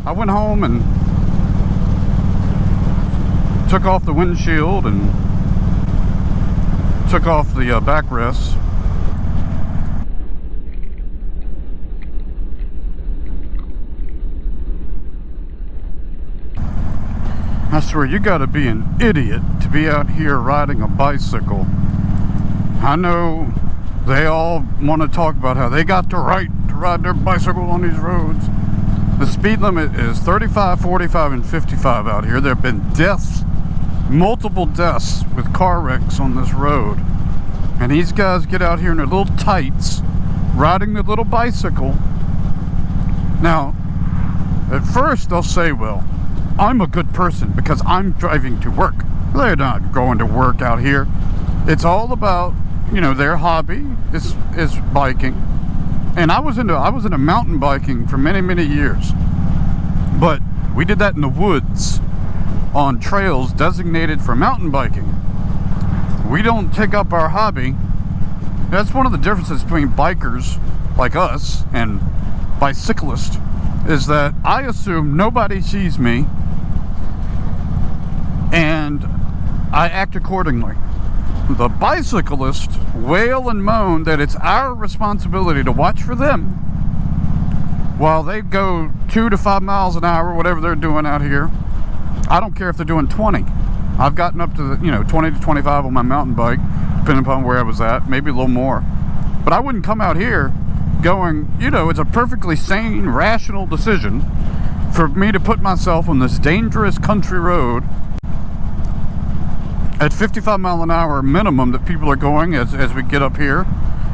I went home and took off the windshield and took off the backrests. I swear, you gotta be an idiot to be out here riding a bicycle. I know they all want to talk about how they got the right to ride their bicycle on these roads. The speed limit is 35, 45, and 55 out here. There have been deaths, multiple deaths with car wrecks on this road. And these guys get out here in their little tights, riding their little bicycle. Now, at first they'll say, well, I'm a good person because I'm driving to work. They're not going to work out here. It's all about, you know, their hobby is biking. And I was into mountain biking for many years. But we did that in the woods on trails designated for mountain biking. We don't take up our hobby. That's one of the differences between bikers like us and cyclists, is that I assume nobody sees me and I act accordingly. The bicyclists wail and moan that it's our responsibility to watch for them while they go 2 to 5 miles an hour, whatever they're doing out here. I don't care if they're doing 20. I've gotten up to 20 to 25 on my mountain bike, depending upon where I was at, maybe a little more. But I wouldn't come out here going, it's a perfectly sane, rational decision for me to put myself on this dangerous country road at 55 mile an hour minimum that people are going as we get up here,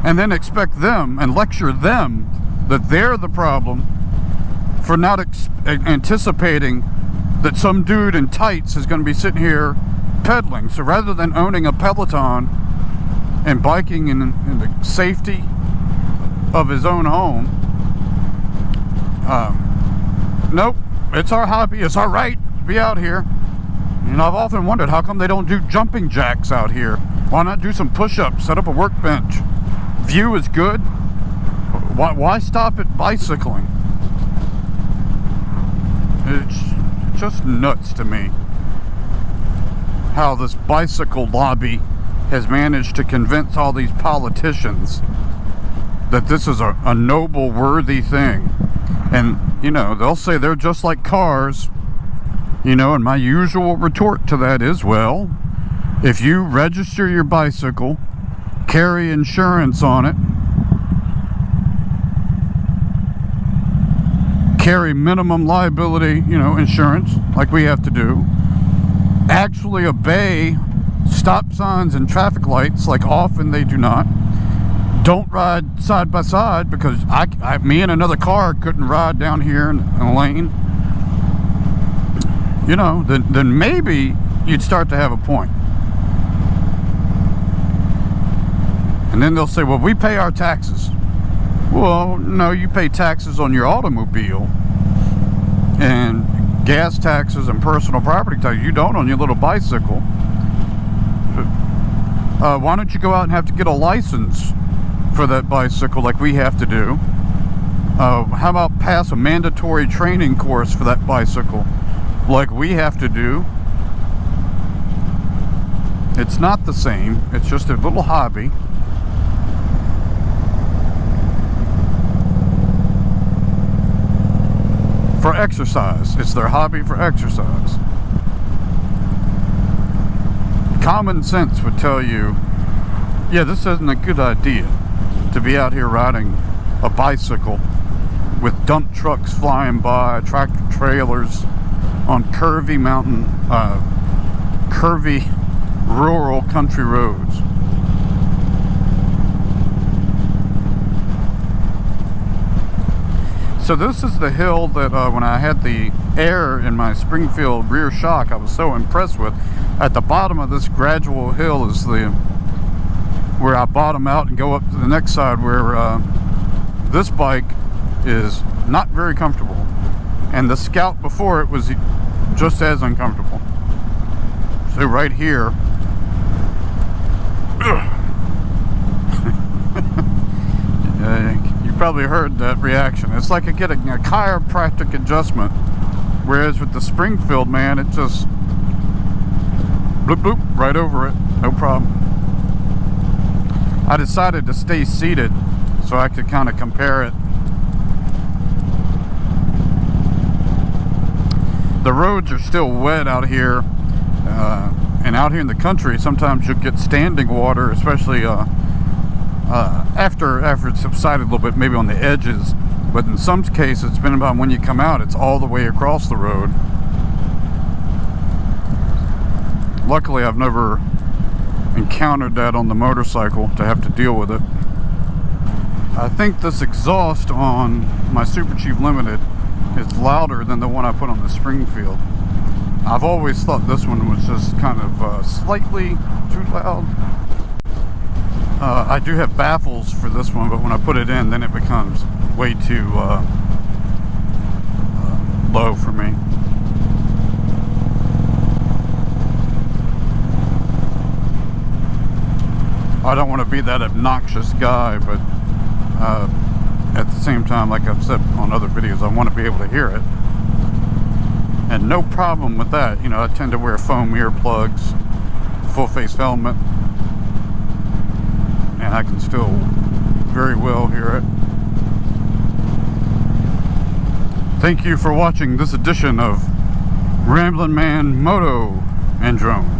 and then expect them and lecture them that they're the problem for not anticipating that some dude in tights is going to be sitting here pedaling. So rather than owning a Peloton and biking in the safety of his own home, nope, it's our hobby, it's our right to be out here. And I've often wondered, how come they don't do jumping jacks out here? Why not do some push-ups, set up a workbench? View is good. Why stop at bicycling? It's just nuts to me how this bicycle lobby has managed to convince all these politicians that this is a noble, worthy thing. And, they'll say they're just like cars. And my usual retort to that is, well, if you register your bicycle, carry insurance on it, carry minimum liability, insurance, like we have to do, actually obey stop signs and traffic lights, like often they do not, don't ride side by side, because me and another car couldn't ride down here in a lane, then maybe you'd start to have a point. And then they'll say, well, we pay our taxes. Well, no, you pay taxes on your automobile and gas taxes and personal property taxes. You don't on your little bicycle. Why don't you go out and have to get a license for that bicycle like we have to do? How about pass a mandatory training course for that bicycle like we have to do? It's not the same. It's just a little hobby. For exercise. It's their hobby for exercise. Common sense would tell you, yeah, this isn't a good idea to be out here riding a bicycle with dump trucks flying by, tractor trailers on curvy rural country roads. So this is the hill that when I had the air in my Springfield rear shock, I was so impressed with. At the bottom of this gradual hill is where I bottom out and go up to the next side, where this bike is not very comfortable, and the Scout before it was just as uncomfortable. So right here, you probably heard that reaction. It's like getting a chiropractic adjustment Whereas with the Springfield, man, it just bloop bloop right over it, no problem. I decided to stay seated so I could kind of compare it. The roads are still wet out here, and out here in the country sometimes you'll get standing water, especially after it subsided a little bit, maybe on the edges. But in some cases, depending upon when you come out, it's all the way across the road. Luckily, I've never encountered that on the motorcycle to have to deal with it. I think this exhaust on my Super Chief Limited is louder than the one I put on the Springfield. I've always thought this one was just kind of slightly too loud. I do have baffles for this one, but when I put it in, then it becomes way too low for me. I don't want to be that obnoxious guy, but at the same time, like I've said on other videos, I want to be able to hear it. And no problem with that. You know, I tend to wear foam earplugs, full face helmet, and I can still very well hear it. Thank you for watching this edition of Ramblin' Man Moto and Drone.